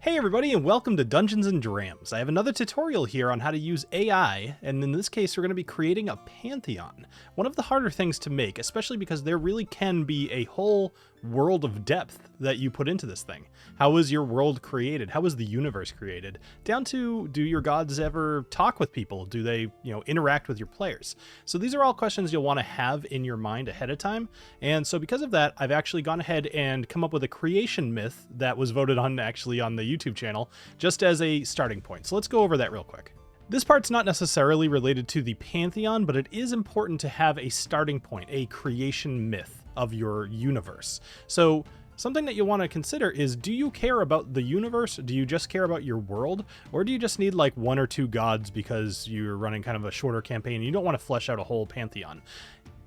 Hey everybody, and welcome to Dungeons and Drams. I have another tutorial here on how to use AI, and in this case we're going to be creating a Pantheon. One of the harder things to make, especially because there really can be a whole world of depth that you put into this thing. How was your world created? How was the universe created? Down to, do your gods ever talk with people? Do they, interact with your players? So these are all questions you'll want to have in your mind ahead of time. And so because of that, I've actually gone ahead and come up with a creation myth that was voted on actually on the YouTube channel, just as a starting point. So let's go over that real quick. This part's not necessarily related to the Pantheon, but it is important to have a starting point, a creation myth of your universe. So something that you want to consider is, do you care about the universe? Do you just care about your world? Or do you just need like one or two gods because you're running kind of a shorter campaign and you don't want to flesh out a whole Pantheon?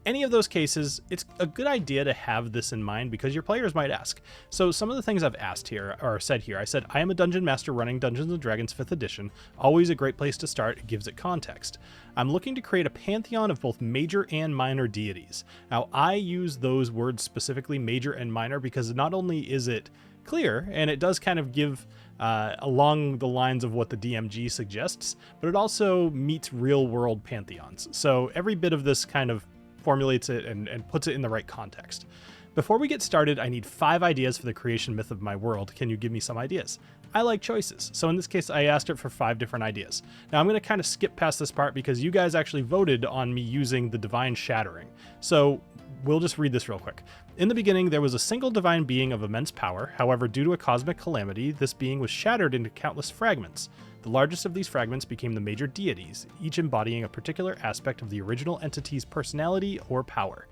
Any of those cases, it's a good idea to have this in mind because your players might ask. So some of the things I've asked here, or said here, I said, I am a dungeon master running Dungeons & Dragons 5th edition. Always a great place to start. It gives it context. I'm looking to create a pantheon of both major and minor deities. Now, I use those words specifically, major and minor, because not only is it clear, and it does kind of give along the lines of what the DMG suggests, but it also meets real world pantheons. So every bit of this kind of formulates it and puts it in the right context. Before we get started, I need 5 ideas for the creation myth of my world. Can you give me some ideas? I like choices. So in this case, I asked it for 5 different ideas. Now I'm going to kind of skip past this part because you guys actually voted on me using the Divine Shattering. So we'll just read this real quick. In the beginning, there was a single divine being of immense power. However, due to a cosmic calamity, this being was shattered into countless fragments. The largest of these fragments became the major deities, each embodying a particular aspect of the original entity's personality or power.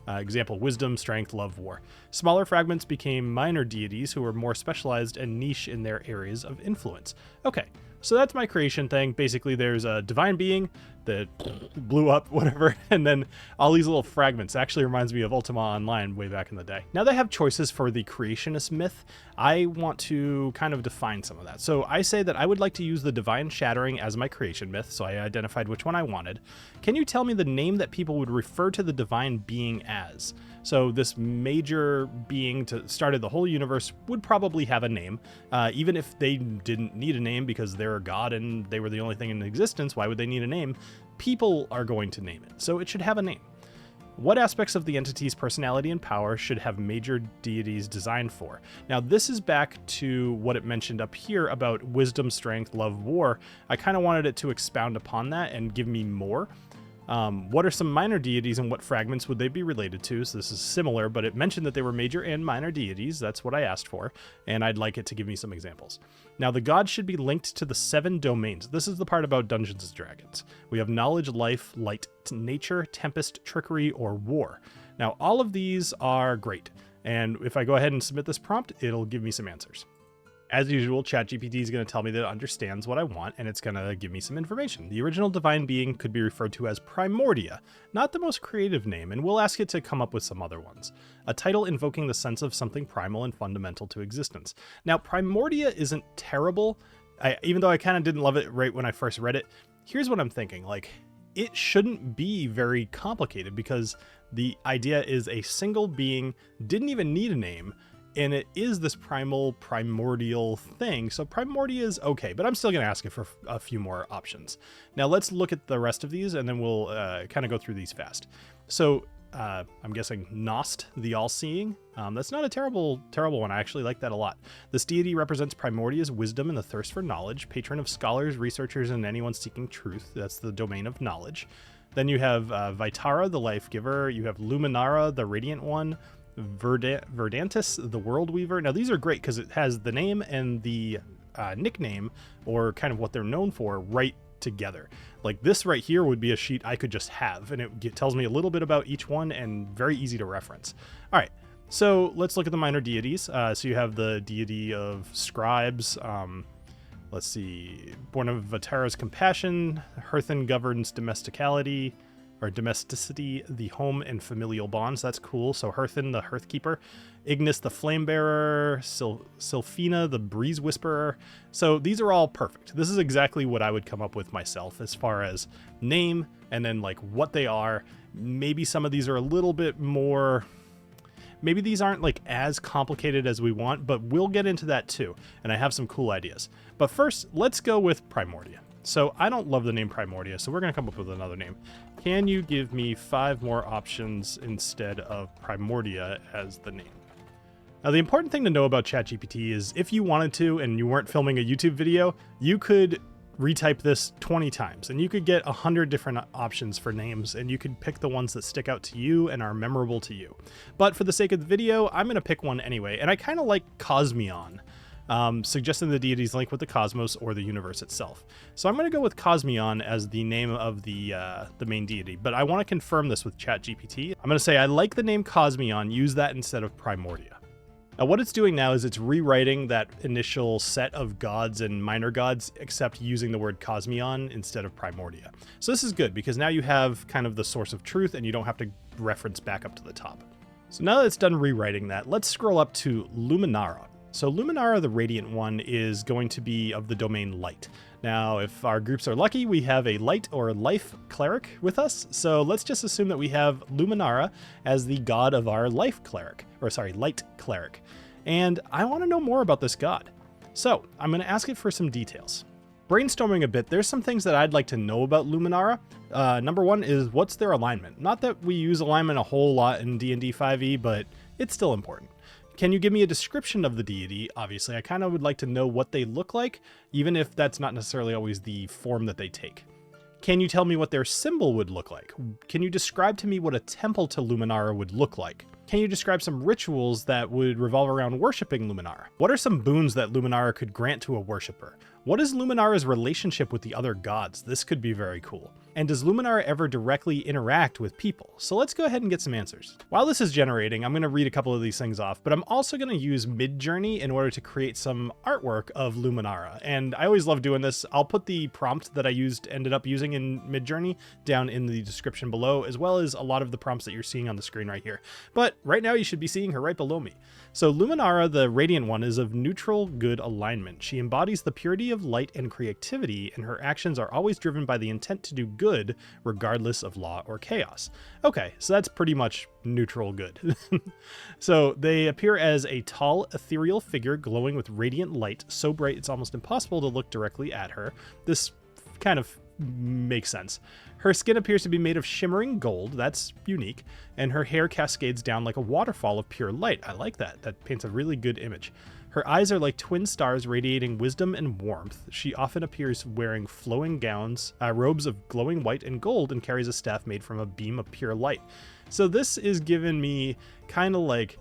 Example, wisdom, strength, love, war. Smaller fragments became minor deities who were more specialized and niche in their areas of influence. Okay, so that's my creation thing. Basically, there's a divine being that blew up, whatever, and then all these little fragments. Actually reminds me of Ultima Online way back in the day. Now that I have choices for the creationist myth, I want to kind of define some of that. So I say that I would like to use the Divine Shattering as my creation myth, so I identified which one I wanted. Can you tell me the name that people would refer to the divine being as? So this major being to started the whole universe would probably have a name, even if they didn't need a name because they're a god and they were the only thing in existence. Why would they need a name? People are going to name it, so it should have a name. What aspects of the entity's personality and power should have major deities designed for? Now, this is back to what it mentioned up here about wisdom, strength, love, war. I kind of wanted it to expound upon that and give me more. What are some minor deities and what fragments would they be related to? So this is similar, but it mentioned that they were major and minor deities. That's what I asked for, and I'd like it to give me some examples. Now, the gods should be linked to the 7 domains. This is the part about Dungeons & Dragons. We have knowledge, life, light, nature, tempest, trickery, or war. Now, all of these are great, and if I go ahead and submit this prompt, it'll give me some answers. As usual, ChatGPT is going to tell me that it understands what I want, and it's going to give me some information. The original divine being could be referred to as Primordia, not the most creative name, and we'll ask it to come up with some other ones. A title invoking the sense of something primal and fundamental to existence. Now, Primordia isn't terrible, even though I kind of didn't love it right when I first read it. Here's what I'm thinking, it shouldn't be very complicated because the idea is a single being didn't even need a name, and it is this primordial thing. So Primordia is okay, but I'm still going to ask it for a few more options. Now let's look at the rest of these, and then we'll kind of go through these fast. So I'm guessing Nost, the all-seeing. That's not a terrible one. I actually like that a lot. This deity represents Primordia's wisdom and the thirst for knowledge, patron of scholars, researchers, and anyone seeking truth. That's the domain of knowledge. Then you have Vitara, the life giver. You have Luminara, the radiant one. Verdantis, the world weaver. Now these are great because it has the name and the nickname, or kind of what they're known for, right together. Like this right here would be a sheet I could just have, and it tells me a little bit about each one and very easy to reference. All right, so let's look at the minor deities. So you have the deity of scribes. Let's see, born of Vatara's compassion. Hearthen governs domesticity, the home and familial bonds. That's cool. So Hearthen, the hearthkeeper. Ignis, the flamebearer. Sylphina, the breeze whisperer. So these are all perfect. This is exactly what I would come up with myself as far as name and then like what they are. Maybe some of these are a little bit more Maybe these aren't like as complicated as we want, but we'll get into that too, and I have some cool ideas. But first, let's go with Primordia. So I don't love the name Primordia, so we're going to come up with another name. Can you give me 5 more options instead of Primordia as the name? Now, the important thing to know about ChatGPT is if you wanted to and you weren't filming a YouTube video, you could retype this 20 times and you could get 100 different options for names, and you could pick the ones that stick out to you and are memorable to you. But for the sake of the video, I'm going to pick one anyway, and I kind of like Cosmion, suggesting the deities link with the cosmos or the universe itself. So I'm going to go with Cosmion as the name of the main deity, but I want to confirm this with ChatGPT. I'm going to say I like the name Cosmion, use that instead of Primordia. Now what it's doing now is it's rewriting that initial set of gods and minor gods, except using the word Cosmion instead of Primordia. So this is good because now you have kind of the source of truth and you don't have to reference back up to the top. So now that it's done rewriting that, let's scroll up to Luminara. So Luminara, the Radiant One, is going to be of the domain Light. Now, if our groups are lucky, we have a Light or Life Cleric with us. So let's just assume that we have Luminara as the god of our Light Cleric. And I want to know more about this god. So I'm going to ask it for some details. Brainstorming a bit, there's some things that I'd like to know about Luminara. Number one is, what's their alignment? Not that we use alignment a whole lot in D&D 5e, but it's still important. Can you give me a description of the deity? Obviously, I kind of would like to know what they look like, even if that's not necessarily always the form that they take. Can you tell me what their symbol would look like? Can you describe to me what a temple to Luminara would look like? Can you describe some rituals that would revolve around worshiping Luminara? What are some boons that Luminara could grant to a worshipper? What is Luminara's relationship with the other gods? This could be very cool. And does Luminara ever directly interact with people? So let's go ahead and get some answers. While this is generating, I'm going to read a couple of these things off, but I'm also going to use Midjourney in order to create some artwork of Luminara. And I always love doing this. I'll put the prompt that I ended up using in Midjourney down in the description below, as well as a lot of the prompts that you're seeing on the screen right here. But right now you should be seeing her right below me. So Luminara, the Radiant One, is of neutral good alignment. She embodies the purity of light and creativity, and her actions are always driven by the intent to do good, regardless of law or chaos. Okay, so that's pretty much neutral good. So they appear as a tall, ethereal figure glowing with radiant light, so bright it's almost impossible to look directly at her. This kind of makes sense. Her skin appears to be made of shimmering gold, that's unique, and her hair cascades down like a waterfall of pure light. I like that. That paints a really good image. Her eyes are like twin stars radiating wisdom and warmth. She often appears wearing flowing gowns, robes of glowing white and gold, and carries a staff made from a beam of pure light. So this is giving me like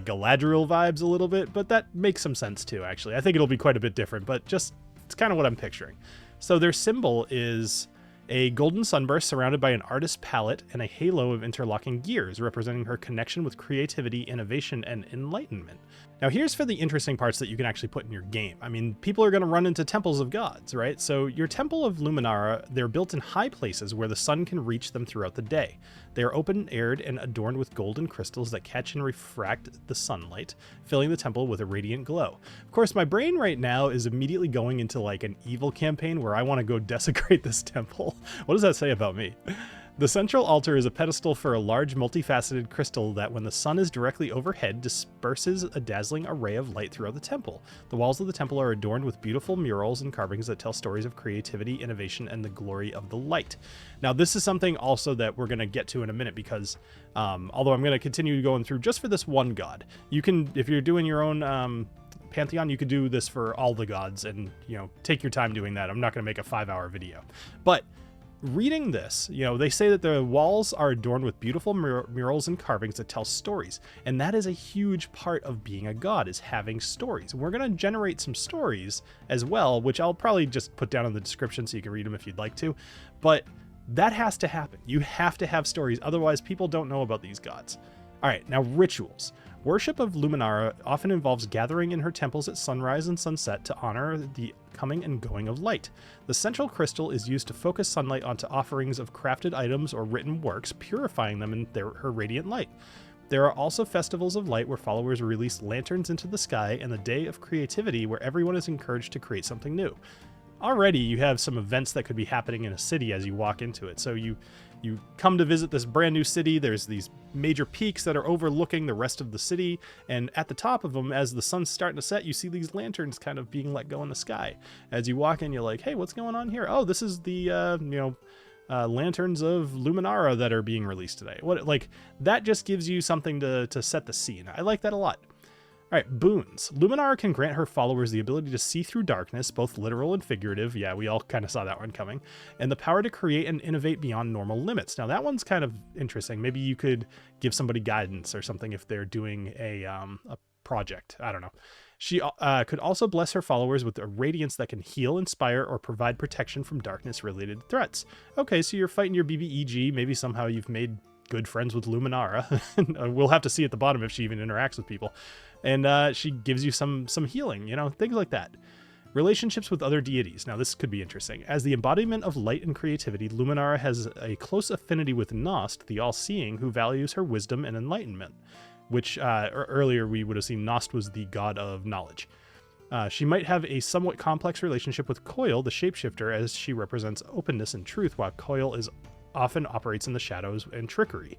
Galadriel vibes a little bit, but that makes some sense too, actually. I think it'll be quite a bit different, but just, it's kind of what I'm picturing. So their symbol is a golden sunburst surrounded by an artist's palette and a halo of interlocking gears, representing her connection with creativity, innovation, and enlightenment. Now here's for the interesting parts that you can actually put in your game. I mean, people are going to run into temples of gods, right? So your temple of Luminara, they're built in high places where the sun can reach them throughout the day. They are open-aired and adorned with golden crystals that catch and refract the sunlight, filling the temple with a radiant glow. Of course, my brain right now is immediately going into like an evil campaign where I want to go desecrate this temple. What does that say about me? The central altar is a pedestal for a large multifaceted crystal that, when the sun is directly overhead, disperses a dazzling array of light throughout the temple. The walls of the temple are adorned with beautiful murals and carvings that tell stories of creativity, innovation, and the glory of the light. Now, this is something also that we're going to get to in a minute because, although I'm going to continue going through just for this one god, you can, if you're doing your own Pantheon, you could do this for all the gods and, take your time doing that. I'm not going to make a 5-hour video. But reading this, they say that the walls are adorned with beautiful murals and carvings that tell stories. And that is a huge part of being a god, is having stories. We're going to generate some stories as well, which I'll probably just put down in the description so you can read them if you'd like to. But that has to happen. You have to have stories. Otherwise, people don't know about these gods. All right, now rituals. Worship of Luminara often involves gathering in her temples at sunrise and sunset to honor the coming and going of light. The central crystal is used to focus sunlight onto offerings of crafted items or written works, purifying them in her radiant light. There are also festivals of light where followers release lanterns into the sky, and the Day of Creativity where everyone is encouraged to create something new. Already you have some events that could be happening in a city as you walk into it. So you You come to visit this brand new city. There's these major peaks that are overlooking the rest of the city, and at the top of them, as the sun's starting to set, you see these lanterns kind of being let go in the sky. As you walk in, you're like, hey, what's going on here? Oh, this is the lanterns of Luminara that are being released today. Like that just gives you something to set the scene. I like that a lot. All right, boons. Luminara can grant her followers the ability to see through darkness, both literal and figurative. Yeah, we all kind of saw that one coming. And the power to create and innovate beyond normal limits. Now, that one's kind of interesting. Maybe you could give somebody guidance or something if they're doing a project. I don't know. She could also bless her followers with a radiance that can heal, inspire, or provide protection from darkness-related threats. Okay, so you're fighting your BBEG. Maybe somehow you've made good friends with Luminara. We'll have to see at the bottom if she even interacts with people. And she gives you some healing, things like that. Relationships with other deities. Now, this could be interesting. As the embodiment of light and creativity, Luminara has a close affinity with Nost, the all-seeing, who values her wisdom and enlightenment, which earlier we would have seen Nost was the god of knowledge. She might have a somewhat complex relationship with Coil, the shapeshifter, as she represents openness and truth, while Coil often operates in the shadows and trickery.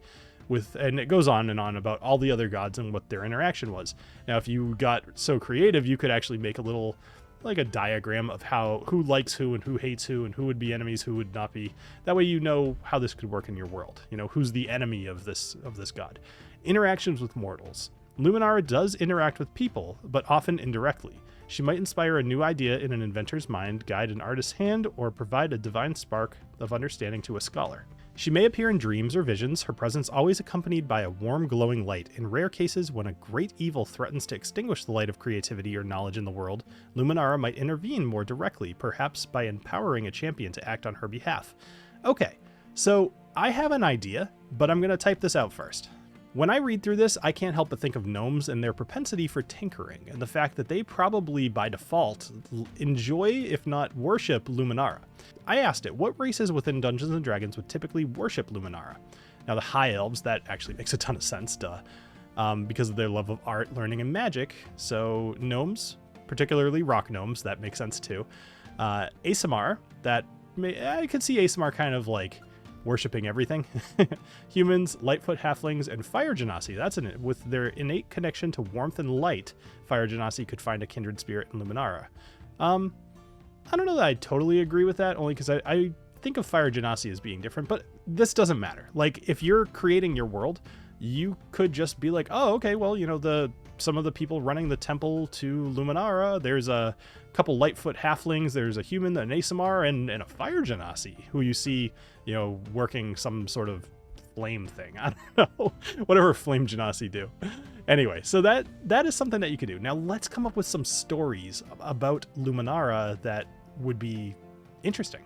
And it goes on and on about all the other gods and what their interaction was. Now, if you got so creative, you could actually make a diagram of who likes who and who hates who and who would be enemies, who would not be. That way you know how this could work in your world. Who's the enemy of this god. Interactions with mortals. Luminara does interact with people, but often indirectly. She might inspire a new idea in an inventor's mind, guide an artist's hand, or provide a divine spark of understanding to a scholar. She may appear in dreams or visions, her presence always accompanied by a warm, glowing light. In rare cases, when a great evil threatens to extinguish the light of creativity or knowledge in the world, Luminara might intervene more directly, perhaps by empowering a champion to act on her behalf. Okay, so I have an idea, but I'm going to type this out first. When I read through this, I can't help but think of gnomes and their propensity for tinkering, and the fact that they probably, by default, enjoy, if not worship, Luminara. I asked it, what races within Dungeons & Dragons would typically worship Luminara? Now, the High Elves, that actually makes a ton of sense, because of their love of art, learning, and magic. So, gnomes, particularly rock gnomes, that makes sense too. Aasimar, I could see Aasimar kind of like worshipping everything. Humans, Lightfoot halflings, and fire genasi. That's in it. With their innate connection to warmth and light, fire genasi could find a kindred spirit in Luminara. I don't know that I totally agree with that, only because I think of fire genasi as being different, but this doesn't matter. Like, if you're creating your world, you could just be like, oh, okay, well, some of the people running the temple to Luminara, there's a couple Lightfoot halflings, there's a human, an Aasimar, and a fire genasi who you see, working some sort of flame thing. I don't know. Whatever flame genasi do. Anyway, so that is something that you could do. Now let's come up with some stories about Luminara that would be interesting.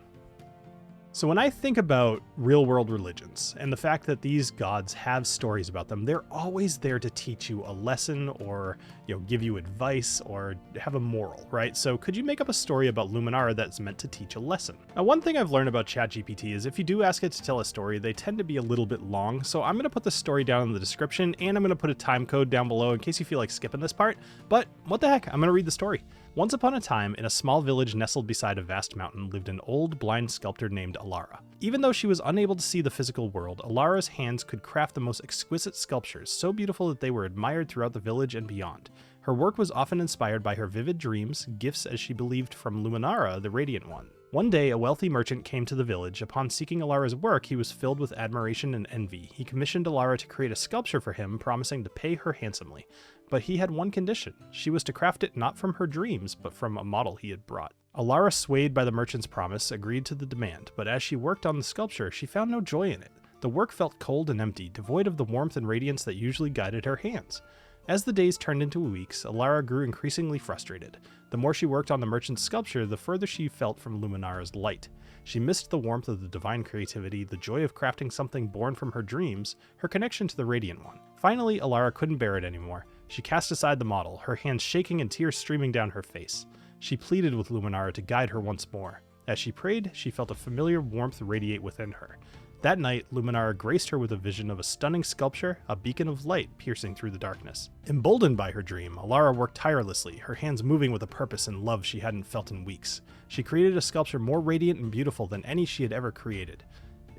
So when I think about real-world religions and the fact that these gods have stories about them, they're always there to teach you a lesson or, give you advice or have a moral, right? So could you make up a story about Luminara that's meant to teach a lesson? Now, one thing I've learned about ChatGPT is if you do ask it to tell a story, they tend to be a little bit long. So I'm going to put the story down in the description, and I'm going to put a time code down below in case you feel like skipping this part. But what the heck? I'm going to read the story. Once upon a time, in a small village nestled beside a vast mountain, lived an old blind sculptor named Alara. Even though she was unable to see the physical world, Alara's hands could craft the most exquisite sculptures, so beautiful that they were admired throughout the village and beyond. Her work was often inspired by her vivid dreams, gifts as she believed from Luminara, the Radiant One. One day, a wealthy merchant came to the village. Upon seeking Alara's work, he was filled with admiration and envy. He commissioned Alara to create a sculpture for him, promising to pay her handsomely. But he had one condition. She was to craft it not from her dreams, but from a model he had brought. Alara, swayed by the merchant's promise, agreed to the demand, but as she worked on the sculpture, she found no joy in it. The work felt cold and empty, devoid of the warmth and radiance that usually guided her hands. As the days turned into weeks, Alara grew increasingly frustrated. The more she worked on the merchant's sculpture, the further she felt from Luminara's light. She missed the warmth of the divine creativity, the joy of crafting something born from her dreams, her connection to the Radiant One. Finally, Alara couldn't bear it anymore. She cast aside the model, her hands shaking and tears streaming down her face. She pleaded with Luminara to guide her once more. As she prayed, she felt a familiar warmth radiate within her. That night, Luminara graced her with a vision of a stunning sculpture, a beacon of light piercing through the darkness. Emboldened by her dream, Alara worked tirelessly, her hands moving with a purpose and love she hadn't felt in weeks. She created a sculpture more radiant and beautiful than any she had ever created.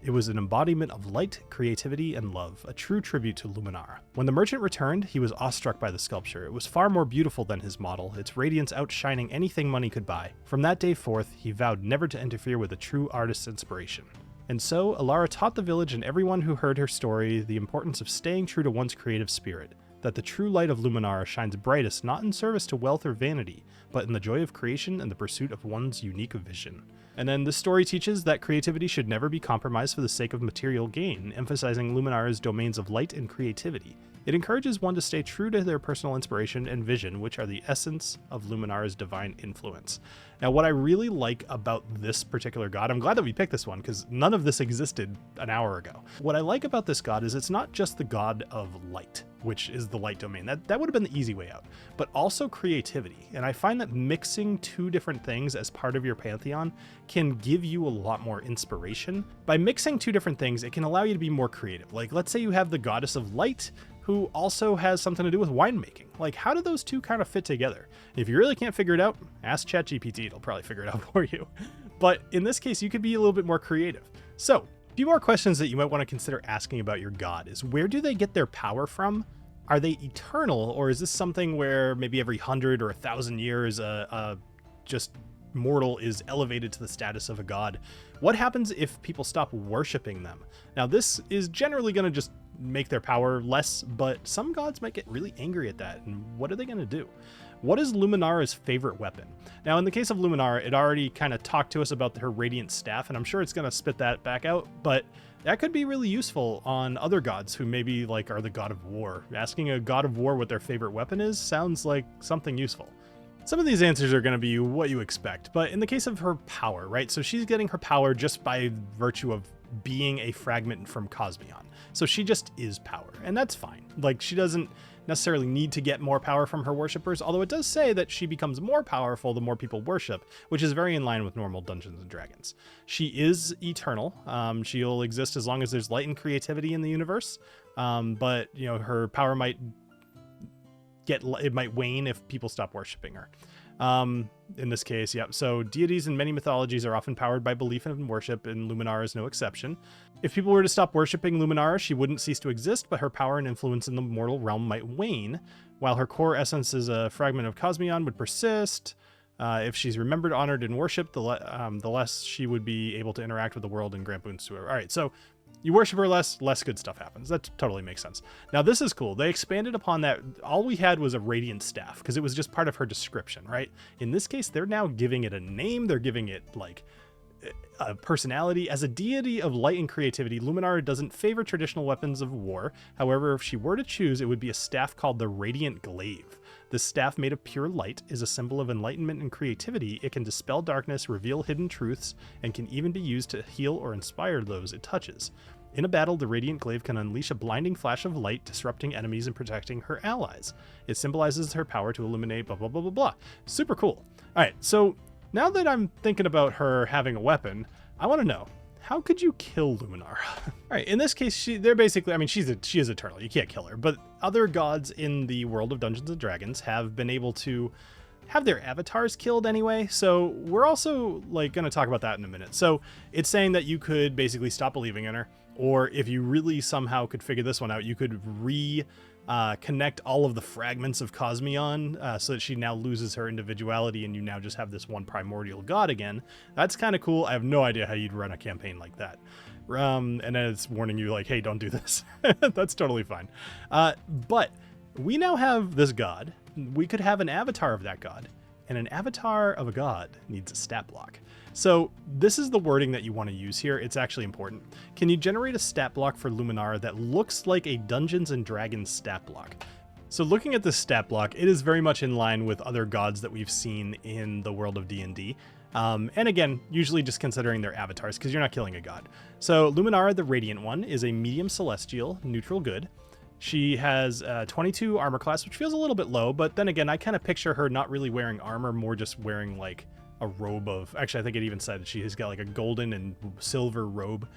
It was an embodiment of light, creativity, and love, a true tribute to Luminara. When the merchant returned, he was awestruck by the sculpture. It was far more beautiful than his model, its radiance outshining anything money could buy. From that day forth, he vowed never to interfere with a true artist's inspiration. And so, Alara taught the village and everyone who heard her story the importance of staying true to one's creative spirit, that the true light of Luminara shines brightest not in service to wealth or vanity, but in the joy of creation and the pursuit of one's unique vision. And then this story teaches that creativity should never be compromised for the sake of material gain, emphasizing Luminara's domains of light and creativity. It encourages one to stay true to their personal inspiration and vision, which are the essence of Luminara's divine influence. Now, what I really like about this particular god, I'm glad that we picked this one because none of this existed an hour ago. What I like about this god is it's not just the god of light, which is the light domain. That would have been the easy way out, but also creativity. And I find that mixing two different things as part of your pantheon can give you a lot more inspiration. By mixing two different things, it can allow you to be more creative. Like, let's say you have the goddess of light, who also has something to do with winemaking. Like, how do those two kind of fit together? If you really can't figure it out, ask ChatGPT, it'll probably figure it out for you. But in this case, you could be a little bit more creative. So, a few more questions that you might want to consider asking about your god is, where do they get their power from? Are they eternal, or is this something where maybe every 100 or 1,000 years just mortal is elevated to the status of a god? What happens if people stop worshiping them? Now, this is generally going to just make their power less, but some gods might get really angry at that, and what are they going to do? What is Luminara's favorite weapon? Now, in the case of Luminara, it already kind of talked to us about her radiant staff, and I'm sure it's going to spit that back out, but that could be really useful on other gods who maybe like are the god of war. Asking a god of war what their favorite weapon is sounds like something useful. Some of these answers are going to be what you expect, but in the case of her power, right? So she's getting her power just by virtue of being a fragment from Cosmion. So she just is power, and that's fine. Like, she doesn't necessarily need to get more power from her worshippers, although it does say that she becomes more powerful the more people worship, which is very in line with normal Dungeons and Dragons. She is eternal. She'll exist as long as there's light and creativity in the universe, but you know, her power might wane if people stop worshiping her. In this case, yeah. So deities in many mythologies are often powered by belief and worship, and Luminara is no exception. If people were to stop worshiping Luminara, she wouldn't cease to exist, but her power and influence in the mortal realm might wane, while her core essence as a fragment of Cosmion would persist. If she's remembered, honored, and worshipped, the less she would be able to interact with the world and grant boons to her. All right, so you worship her less good stuff happens. That totally makes sense. Now, this is cool. They expanded upon that. All we had was a radiant staff because it was just part of her description, right? In this case, they're now giving it a name. They're giving it like a personality. As a deity of light and creativity, Luminara doesn't favor traditional weapons of war. However, if she were to choose, it would be a staff called the Radiant Glaive. This staff, made of pure light, is a symbol of enlightenment and creativity. It can dispel darkness, reveal hidden truths, and can even be used to heal or inspire those it touches. In a battle, the Radiant Glaive can unleash a blinding flash of light, disrupting enemies and protecting her allies. It symbolizes her power to illuminate blah, blah, blah, blah, blah. Super cool. All right, so now that I'm thinking about her having a weapon, I want to know, how could you kill Luminara? All right, in this case, she is eternal. You can't kill her, but other gods in the world of Dungeons and Dragons have been able to have their avatars killed anyway. So we're also like going to talk about that in a minute. So it's saying that you could basically stop believing in her, or if you really somehow could figure this one out, you could connect all of the fragments of Cosmion so that she now loses her individuality and you now just have this one primordial god again. That's kind of cool. I have no idea how you'd run a campaign like that. And then it's warning you like, hey, don't do this. That's totally fine. But we now have this god. We could have an avatar of that god, and an avatar of a god needs a stat block. So this is the wording that you want to use here. It's actually important. Can you generate a stat block for Luminara that looks like a Dungeons and Dragons stat block? So looking at this stat block, it is very much in line with other gods that we've seen in the world of D&D. And again, usually just considering their avatars because you're not killing a god. So Luminara, the Radiant one, is a medium celestial, neutral good. She has 22 armor class, which feels a little bit low, but then again, I kind of picture her not really wearing armor, more just wearing like a robe of, actually, I think it even said she has got like a golden and silver robe.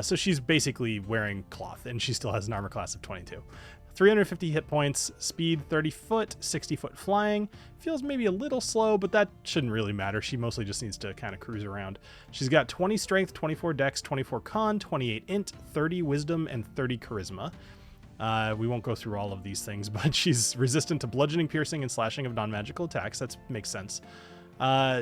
So she's basically wearing cloth, and she still has an armor class of 22. 350 hit points, speed 30 foot, 60 foot flying. Feels maybe a little slow, but that shouldn't really matter. She mostly just needs to kind of cruise around. She's got 20 strength, 24 dex, 24 con, 28 int, 30 wisdom, and 30 charisma. We won't go through all of these things, but she's resistant to bludgeoning, piercing, and slashing of non-magical attacks. That makes sense.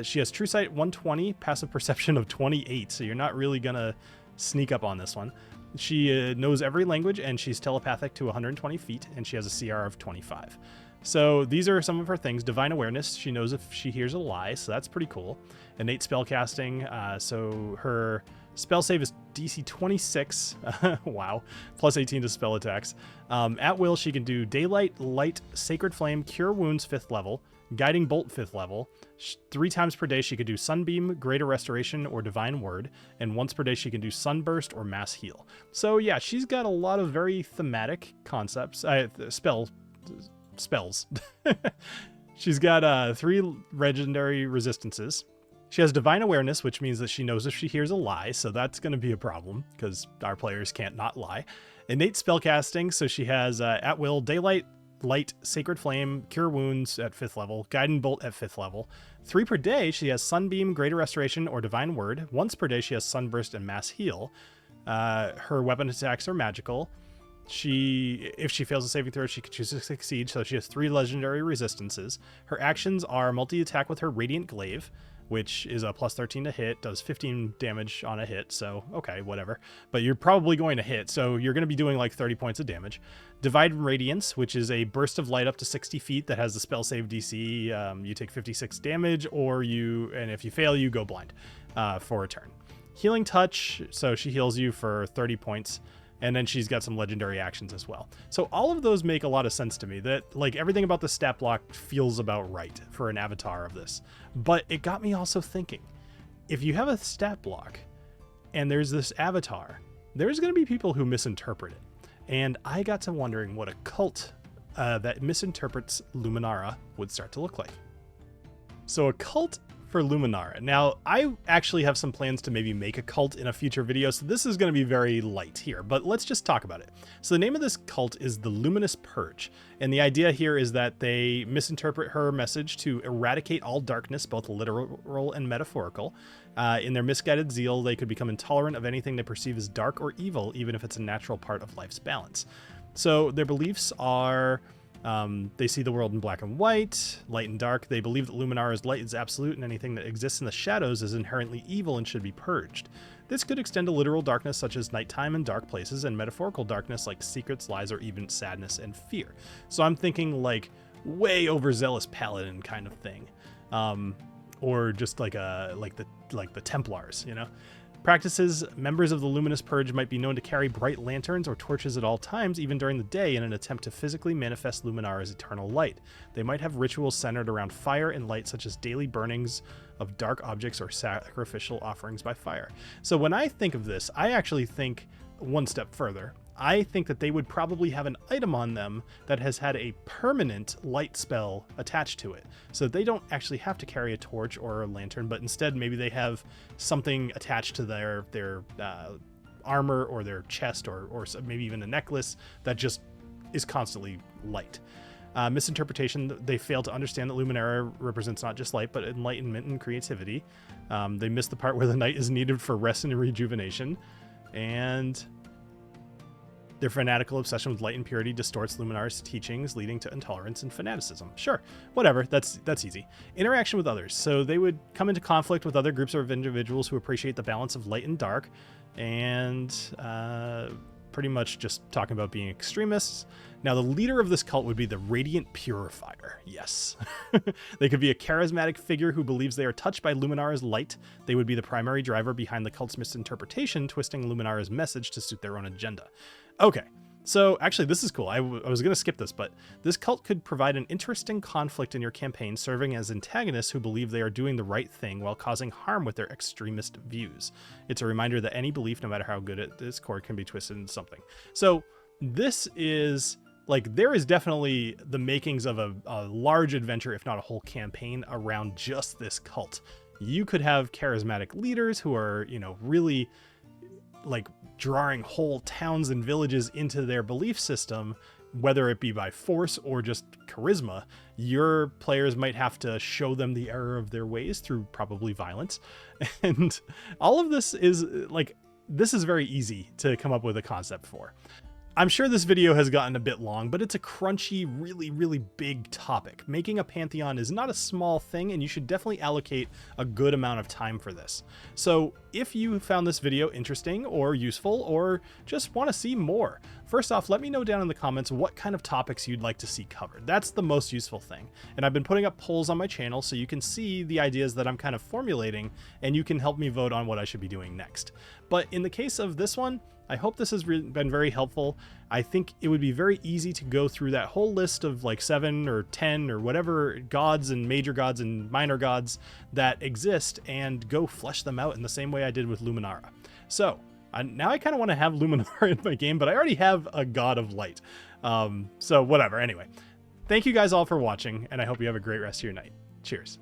She has true sight 120, passive perception of 28, so you're not really gonna sneak up on this one. She knows every language, and she's telepathic to 120 feet, and she has a CR of 25. So these are some of her things. Divine awareness, she knows if she hears a lie, so that's pretty cool. Innate spellcasting, so her spell save is DC 26, wow, plus 18 to spell attacks. At will, she can do Daylight, Light, Sacred Flame, Cure Wounds 5th level, Guiding Bolt 5th level. 3 times per day she could do Sunbeam, Greater Restoration, or Divine Word, and once per day she can do Sunburst or Mass Heal. So yeah, she's got a lot of very thematic concepts, spells. She's got 3 legendary resistances. She has Divine Awareness, which means that she knows if she hears a lie, so that's going to be a problem, because our players can't not lie. Innate Spellcasting, so she has At Will, Daylight, Light, Sacred Flame, Cure Wounds at 5th level, Guiding Bolt at 5th level. 3 per day, she has Sunbeam, Greater Restoration, or Divine Word. Once per day, she has Sunburst and Mass Heal. Her weapon attacks are magical. If she fails a saving throw, she can choose to succeed, so she has 3 legendary resistances. Her actions are multi-attack with her Radiant Glaive, which is a plus 13 to hit, does 15 damage on a hit, so okay, whatever. But you're probably going to hit, so you're going to be doing like 30 points of damage. Divide Radiance, which is a burst of light up to 60 feet that has the spell save DC. You take 56 damage, and if you fail, you go blind for a turn. Healing Touch, so she heals you for 30 points. And then she's got some legendary actions as well. So all of those make a lot of sense to me. That like everything about the stat block feels about right for an avatar of this. But it got me also thinking, if you have a stat block and there's this avatar, there's going to be people who misinterpret it. And I got to wondering what a cult that misinterprets Luminara would start to look like. So a cult for Luminara. Now, I actually have some plans to maybe make a cult in a future video, so this is going to be very light here, but let's just talk about it. So the name of this cult is the Luminous Purge, and the idea here is that they misinterpret her message to eradicate all darkness, both literal and metaphorical. In their misguided zeal, they could become intolerant of anything they perceive as dark or evil, even if it's a natural part of life's balance. So their beliefs are they see the world in black and white, light and dark. They believe that Luminara's light is absolute and anything that exists in the shadows is inherently evil and should be purged. This could extend to literal darkness such as nighttime and dark places, and metaphorical darkness like secrets, lies, or even sadness and fear. So I'm thinking like way overzealous paladin kind of thing, or just like the Templars, you know. Practices: members of the Luminous Purge might be known to carry bright lanterns or torches at all times, even during the day, in an attempt to physically manifest Luminara's eternal light. They might have rituals centered around fire and light, such as daily burnings of dark objects or sacrificial offerings by fire. So when I think of this, I actually think one step further. I think that they would probably have an item on them that has had a permanent light spell attached to it, so that they don't actually have to carry a torch or a lantern, but instead maybe they have something attached to their armor or their chest, or maybe even a necklace that just is constantly light. Misinterpretation: they fail to understand that Luminara represents not just light, but enlightenment and creativity. They miss the part where the night is needed for rest and rejuvenation. And their fanatical obsession with light and purity distorts Luminara's teachings, leading to intolerance and fanaticism. Sure, whatever, that's easy. Interaction with others. So they would come into conflict with other groups of individuals who appreciate the balance of light and dark, and pretty much just talking about being extremists. Now, the leader of this cult would be the Radiant Purifier. Yes. They could be a charismatic figure who believes they are touched by Luminara's light. They would be the primary driver behind the cult's misinterpretation, twisting Luminara's message to suit their own agenda. Okay, so actually this is cool. I was going to skip this, but this cult could provide an interesting conflict in your campaign, serving as antagonists who believe they are doing the right thing while causing harm with their extremist views. It's a reminder that any belief, no matter how good at its core, can be twisted into something. So this is like, there is definitely the makings of a large adventure, if not a whole campaign, around just this cult. You could have charismatic leaders who are, you know, really like drawing whole towns and villages into their belief system, whether it be by force or just charisma, your players might have to show them the error of their ways through probably violence. And all of this is like, this is very easy to come up with a concept for. I'm sure this video has gotten a bit long, but it's a crunchy, really, really big topic. Making a Pantheon is not a small thing, and you should definitely allocate a good amount of time for this. So if you found this video interesting or useful, or just want to see more, first off, let me know down in the comments what kind of topics you'd like to see covered. That's the most useful thing. And I've been putting up polls on my channel so you can see the ideas that I'm kind of formulating, and you can help me vote on what I should be doing next. But in the case of this one, I hope this has been very helpful. I think it would be very easy to go through that whole list of like 7 or 10 or whatever gods and major gods and minor gods that exist and go flesh them out in the same way I did with Luminara. So now I kind of want to have Luminara in my game, but I already have a god of light. So whatever. Anyway, thank you guys all for watching, and I hope you have a great rest of your night. Cheers.